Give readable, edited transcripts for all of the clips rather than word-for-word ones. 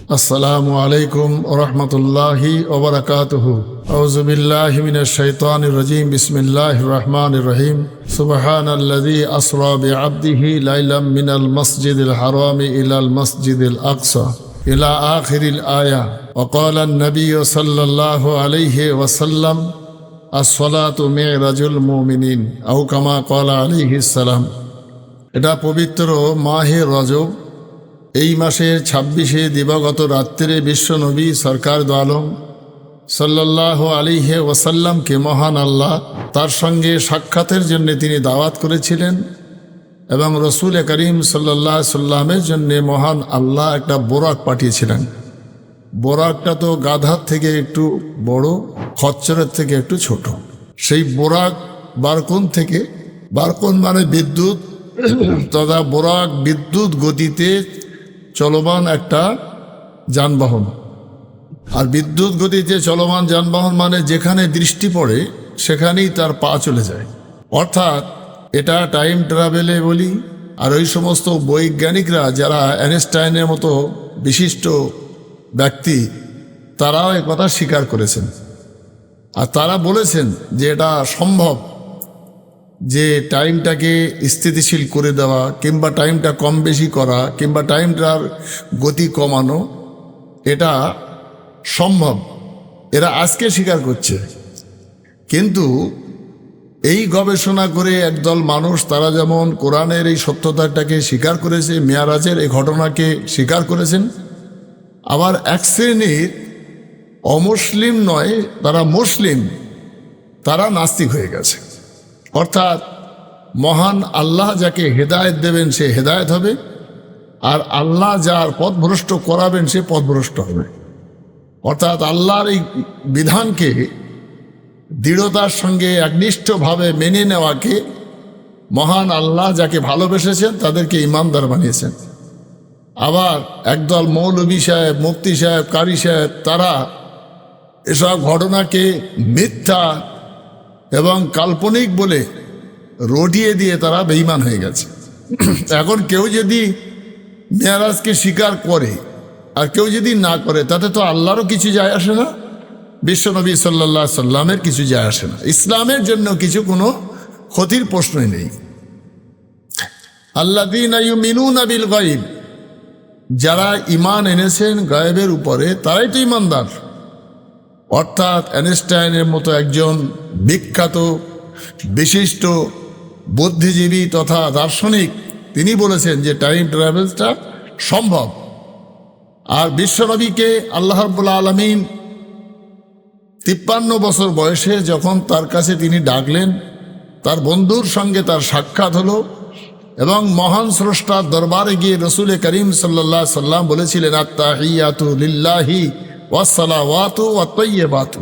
আসসালামু আলাইকুম ওয়া রাহমাতুল্লাহি ওয়া বারাকাতুহু। আউযু বিল্লাহি মিনাশ শাইতানির রাজীম। বিসমিল্লাহির রহমানির রহিম। সুবহানাল্লাযী আসরা বিআবদিহি লাইলাম মিনাল মাসজিদিল হারামি ইলাল মাসজিদিল আকসা ইলা আখিরিল আয়া। ওয়া ক্বালা আন-নাবিয়্যু সাল্লাল্লাহু আলাইহি ওয়া সাল্লাম আস-সালাতু মি'রাজুল মুমিনিন আও কামা ক্বালা আলাইহিস সালাম। এটা পবিত্র মাহে রজব। এই মাসের 26 দিবাগত রাত্রে বিশ্বনবী সরকার দু আলম সাল্লাল্লাহু আলাইহি ওয়াসাল্লামকে মহান আল্লাহ তার সঙ্গে সাক্ষাতের জন্য তিনি দাওয়াত করেছিলেন এবং রসুল করিম সাল্লাল্লাহু আলাইহি সাল্লামের জন্য মহান আল্লাহ একটা বোরাক পাঠিয়েছিলেন। বোরাকটা তো গাধার থেকে একটু বড়, খচ্চরের থেকে একটু ছোট। সেই বোরাক বারকোন মানে বিদ্যুৎ, তথা বোরাক বিদ্যুৎ গতিতে চলমান একটা যানবাহন। আর বিদ্যুৎ গতিতে চলমান যানবাহন মানে যেখানে দৃষ্টি পড়ে সেখানেই তার পা চলে যায়, অর্থাৎ এটা টাইম ট্রাভেলে বলি। আর ওই সমস্ত বৈজ্ঞানিকরা যারা আইনস্টাইনের মতো বিশিষ্ট ব্যক্তি, তারাও একথা স্বীকার করেছেন। আর তারা বলেছেন যে এটা সম্ভব যে টাইমটাকে স্থিতিশীল করে দেওয়া, কিংবা টাইমটা কম বেশি করা, কিংবা টাইমটার গতি কমানো, এটা সম্ভব। এরা আজকে স্বীকার করছে। কিন্তু এই গবেষণা করে একদল মানুষ, তারা যেমন কোরআনের এই সত্যতাটাকে স্বীকার করেছে, মেয়ারাজের এই ঘটনাকে স্বীকার করেছেন, আবার এক শ্রেণীর অমুসলিম নয়, তারা মুসলিম, তারা নাস্তিক হয়ে গেছে। অর্থাৎ মহান আল্লাহ যাকে হেদায়েত দেবেন সে হেদায়েত হবে, আর আল্লাহ যার পথভ্রষ্ট করাবেন সে পথভ্রষ্ট হবে। অর্থাৎ আল্লাহর এই বিধানকে দৃঢ়তার সঙ্গে একনিষ্ঠভাবে মেনে নেওয়াকে মহান আল্লাহ যাকে ভালোবেসেছেন তাদেরকে ইমানদার বানিয়েছেন। আবার একদল মৌলভী সাহেব, মুফতি সাহেব, কারি সাহেব, তারা এসব ঘটনাকে মিথ্যা এবং কাল্পনিক বলে রটিয়ে দিয়ে তারা বেঈমান হয়ে গেছে। এখন কেউ যদি মেয়ারাজকে স্বীকার করে আর কেউ যদি না করে, তাতে তো আল্লাহরও কিছু যায় আসে না, বিশ্বনবী সাল্লাল্লাহু আলাইহি সাল্লামের কিছু যায় আসে না, ইসলামের জন্য কোনো ক্ষতির প্রশ্নই নেই। আল্লাযীনা ইউমিনুনা বিল গায়ব, যারা ঈমান এনেছেন গায়েবের উপরে, তারাই তো ঈমানদার। অর্থাৎ আইনস্টাইনের মতো একজন বিখ্যাত বিশিষ্ট বুদ্ধিজীবী তথা দার্শনিক, তিনি বলেছেন যে টাইম ট্রাভেলটা সম্ভব। আর বিশ্বনবীকে আল্লাহ রাব্বুল আলামিন 53 বছর বয়সে যখন তার কাছে তিনি ডাকলেন, তার বন্ধুর সঙ্গে তার সাক্ষাৎ হলো এবং মহান স্রষ্টার দরবারে গিয়ে রসুল করিম সাল্লাল্লাহু আলাইহি সাল্লাম বলেছিলেন, আত-তাহিয়াতু লিল্লাহি ওয়াস-সালাওয়াতু ওয়াত-তাইয়্যিবাতু।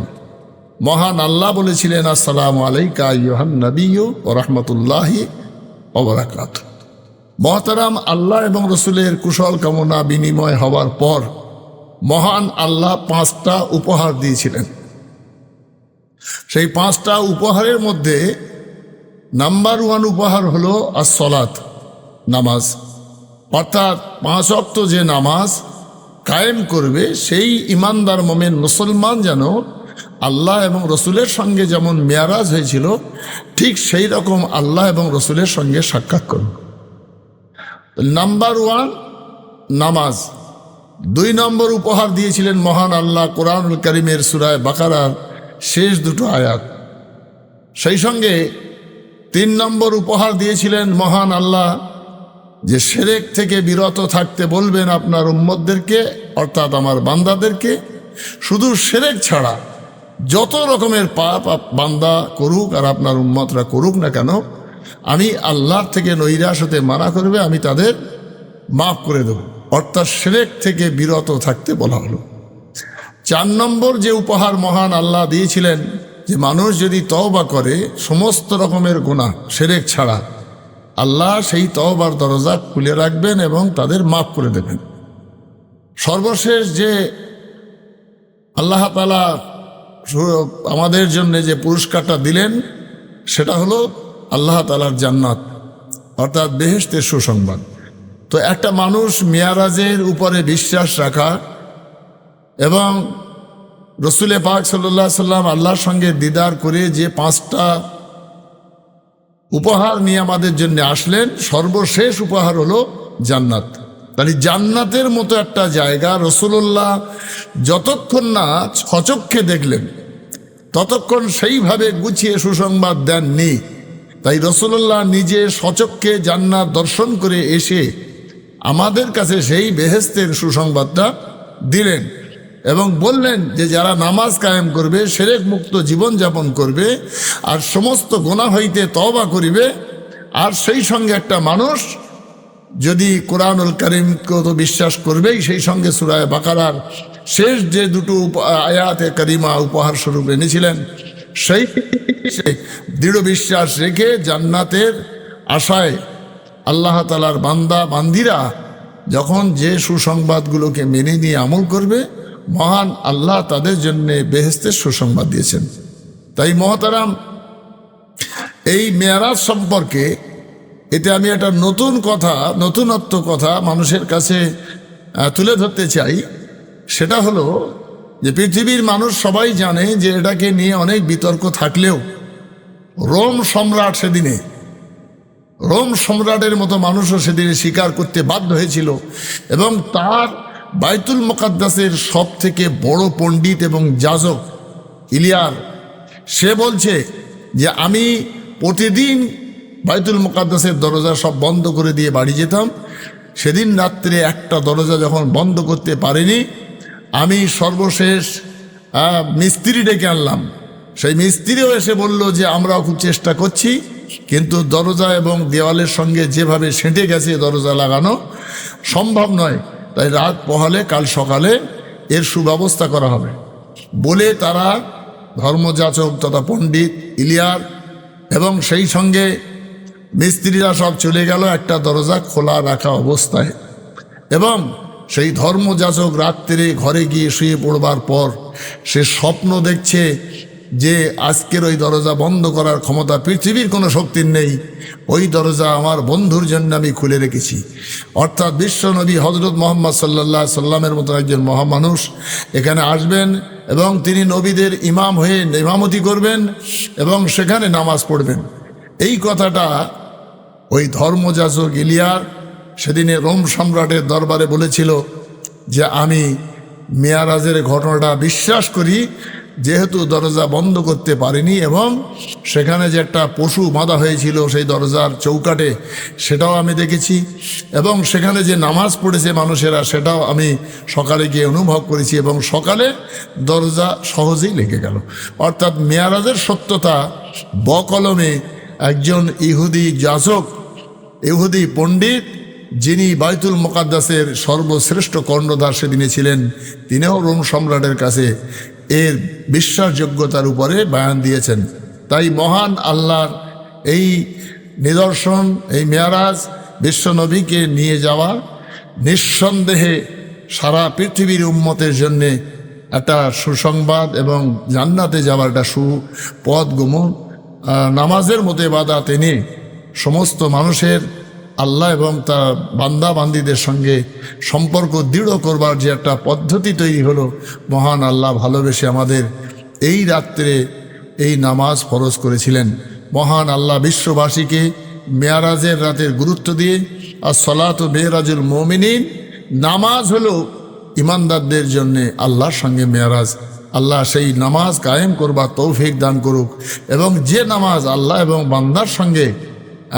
মহান আল্লাহ বলেছিলেন, আসসালামু আলাইকা আইয়ুহান নাবিয়্যু ওয়া রাহমাতুল্লাহি ওয়া বারাকাতুহু। মহতারাম, আল্লাহ এবং রসুলের কুশল কামনা বিনিময় হওয়ার পর মহান আল্লাহ 5টা উপহার দিয়েছিলেন। সেই 5টা উপহারের মধ্যে নাম্বার 1 উপহার হলো as-সালাত, নামাজ। অর্থাৎ 5 ওয়াক্ত যে নামাজ কায়েম করবে সেই ইমানদার মোমেন মুসলমান যেন আল্লাহ এবং রসুলের সঙ্গে যেমন মেয়ারাজ হয়েছিল, ঠিক সেই রকম আল্লাহ এবং রসুলের সঙ্গে সাক্ষাৎ করবে। নাম্বার 1 নামাজ। 2 নম্বর উপহার দিয়েছিলেন মহান আল্লাহ কোরআনুল কারীমের সূরা বাকারার শেষ 2টো আয়াত। সেই সঙ্গে 3 নম্বর উপহার দিয়েছিলেন মহান আল্লাহ যে শিরক থেকে বিরত থাকতে বলবেন আপনার উম্মতদেরকে, অর্থাৎ আমার বান্দাদেরকে। শুধু শিরক ছাড়া যত রকমের পাপ বান্দা করুক আর আপনার উম্মতরা করুক না কেন, আমি আল্লাহ থেকে নৈরাশ হতে মানা করবে, আমি তাদের মাফ করে দেব। অর্থাৎ শিরক থেকে বিরত থাকতে বলা হলো। 4 নম্বর যে উপহার মহান আল্লাহ দিয়েছিলেন যে মানুষ যদি তওবা করে সমস্ত রকমের গুনাহ শিরক ছাড়া, আল্লাহ সেই তওবার দরজা খুলে রাখবেন এবং তাদের মাফ করে দেবেন। সর্বশেষ যে আল্লাহ তাআলা আমাদের জন্য যে পুরস্কারটা দিলেন সেটা হলো আল্লাহ তাআলার জান্নাত, অর্থাৎ বেহেশতের সুসংবাদ। তো একটা মানুষ মেয়ারাজের উপরে বিশ্বাস রাখা এবং রসুলে পাক সাল্লাল্লাহু আলাইহি সাল্লাম আল্লাহর সঙ্গে দিদার করে যে 5টা উপহার নিয়ে আমাদের জন্য আসলেন, সর্বশেষ উপহার হলো জান্নাত। তাহলে জান্নাতের মতো একটা জায়গা রসুল্লাহ যতক্ষণ না সচক্ষে দেখলেন ততক্ষণ সেইভাবে গুছিয়ে সুসংবাদ দেননি। তাই রসুল্লাহ নিজে সচক্ষে জান্নাত দর্শন করে এসে আমাদের কাছে সেই বেহেশতের সুসংবাদটা দিলেন এবং বললেন যে যারা নামাজ কায়েম করবে, শিরক মুক্ত জীবনযাপন করবে, আর সমস্ত গুনাহ হইতে তওবা করিবে, আর সেই সঙ্গে একটা মানুষ যদি কোরআনুল কারীমকে তো বিশ্বাস করবেই, সেই সঙ্গে সূরা বাকারার শেষ যে দুটো আয়াতে কারিমা উপহার স্বরূপ এনেছিলেন, সেই দৃঢ় বিশ্বাস রেখে জান্নাতের আশায় আল্লাহ তাআলার বান্দা বান্দিরা যখন যে সুসংবাদগুলোকে মেনে নিয়ে আমল করবে, মহান আল্লাহ তাদের জন্য বেহেশতের সুসংবাদ দিয়েছেন। তাই মহতারাম, এই মেরাজ সম্পর্কে এতে আমি একটা নতুনত্ব কথা মানুষের কাছে তুলে ধরতে চাই। সেটা হলো যে পৃথিবীর মানুষ সবাই জানে যে এটাকে নিয়ে অনেক বিতর্ক থাকলেও রোম সম্রাটের মতো মানুষও সেদিনে স্বীকার করতে বাধ্য হয়েছিল, এবং তার বাইতুল মুকাদ্দাসের সব থেকে বড় পণ্ডিত এবং যাজক ইলিয়ার, সে বলছে যে আমি প্রতিদিন বাইতুল মুকাদ্দাসের দরজা সব বন্ধ করে দিয়ে বাড়ি যেতাম। সেদিন রাত্রে একটা দরজা যখন বন্ধ করতে পারিনি, আমি সর্বশেষ মিস্ত্রি ডেকে আনলাম। সেই মিস্ত্রিও এসে বলল যে আমরাও খুব চেষ্টা করছি, কিন্তু দরজা এবং দেওয়ালের সঙ্গে যেভাবে সেঁটে গেছে দরজা লাগানো সম্ভব নয়, তাই রাত পোহালে কাল সকালে এর সুব্যবস্থা করা হবে বলে তারা ধর্মযাচক তথা পণ্ডিত ইলিয়ার এবং সেই সঙ্গে মিস্ত্রিরা সব চলে গেল একটা দরজা খোলা রাখা অবস্থায়। এবং সেই ধর্মযাচক রাত্রে ঘরে গিয়ে শুয়ে পড়বার পর সে স্বপ্ন দেখছে যে আজকের ওই দরজা বন্ধ করার ক্ষমতা পৃথিবীর কোনো শক্তির নেই, ওই দরজা আমার বন্ধুর জন্য আমি খুলে রেখেছি। অর্থাৎ বিশ্বনবী হজরত মুহাম্মদ সাল্লাল্লাহু আলাইহি সাল্লামের মতো একজন মহামানুষ এখানে আসবেন এবং তিনি নবীদের ইমাম হয়ে ইমামতি করবেন এবং সেখানে নামাজ পড়বেন। এই কথাটা ওই ধর্মযাজক ইলিয়ার সেদিনে রোম সম্রাটের দরবারে বলেছিল যে আমি মেয়ারাজের ঘটনাটা বিশ্বাস করি, যেহেতু দরজা বন্ধ করতে পারিনি এবং সেখানে যে একটা পশু বাঁধা হয়েছিল সেই দরজার চৌকাঠে, সেটাও আমি দেখেছি, এবং সেখানে যে নামাজ পড়েছে মানুষেরা সেটাও আমি সকালে গিয়ে অনুভব করেছি, এবং সকালে দরজা সহজেই লেগে গেল। অর্থাৎ মেয়ারাজের সত্যতা বকলমে একজন ইহুদি যাজক, ইহুদি পণ্ডিত, যিনি বাইতুল মুকাদ্দাসের সর্বশ্রেষ্ঠ কর্ণধার সেদিনে ছিলেন, তিনিও রোম সম্রাটের কাছে এর বিশ্বাসযোগ্যতার উপরে বয়ান দিয়েছেন। তাই মহান আল্লাহর এই নিদর্শন, এই মেয়ারাজ বিশ্বনবীকে নিয়ে যাওয়া নিঃসন্দেহে সারা পৃথিবীর উম্মতের জন্যে একটা সুসংবাদ এবং জান্নাতে যাওয়ার একটা সুপথ গমন। নামাজের মতো ইবাদত এনে সমস্ত মানুষের আল্লাহ এবং তার বান্দা বান্দীদের সঙ্গে সম্পর্ক দৃঢ় করবার যে একটা পদ্ধতি তৈরি হলো, মহান আল্লাহ ভালোবেসে আমাদের এই রাত্রে এই নামাজ ফরজ করেছিলেন। মহান আল্লাহ বিশ্ববাসীকে মেয়ারাজের রাতের গুরুত্ব দিয়ে, আর সলাতু মেরাজুল মুমিনিন, নামাজ হলো ইমানদারদের জন্যে আল্লাহর সঙ্গে মেয়ারাজ। আল্লাহ সেই নামাজ কায়েম করবার তৌফিক দান করুক, এবং যে নামাজ আল্লাহ এবং বান্দার সঙ্গে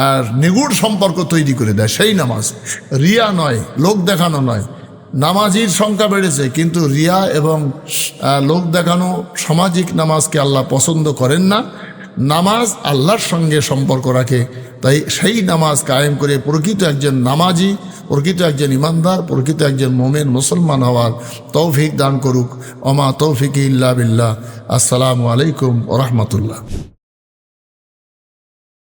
আর নিগুড় সম্পর্ক তৈরি করে দেয়, সেই নামাজ, রিয়া নয়, লোক দেখানো নয়। নামাজির সংখ্যা বেড়েছে, কিন্তু রিয়া এবং লোক দেখানো সামাজিক নামাজকে আল্লাহ পছন্দ করেন না। নামাজ আল্লাহর সঙ্গে সম্পর্ক রাখে, তাই সেই নামাজ কায়েম করে প্রকৃত একজন নামাজি, প্রকৃত একজন ইমানদার, প্রকৃত একজন মোমেন মুসলমান হওয়ার তৌফিক দান করুক। ওমা তৌফিক ইল্লা বিল্লাহ। আসসালামু আলাইকুম ওয়া রাহমাতুল্লাহ।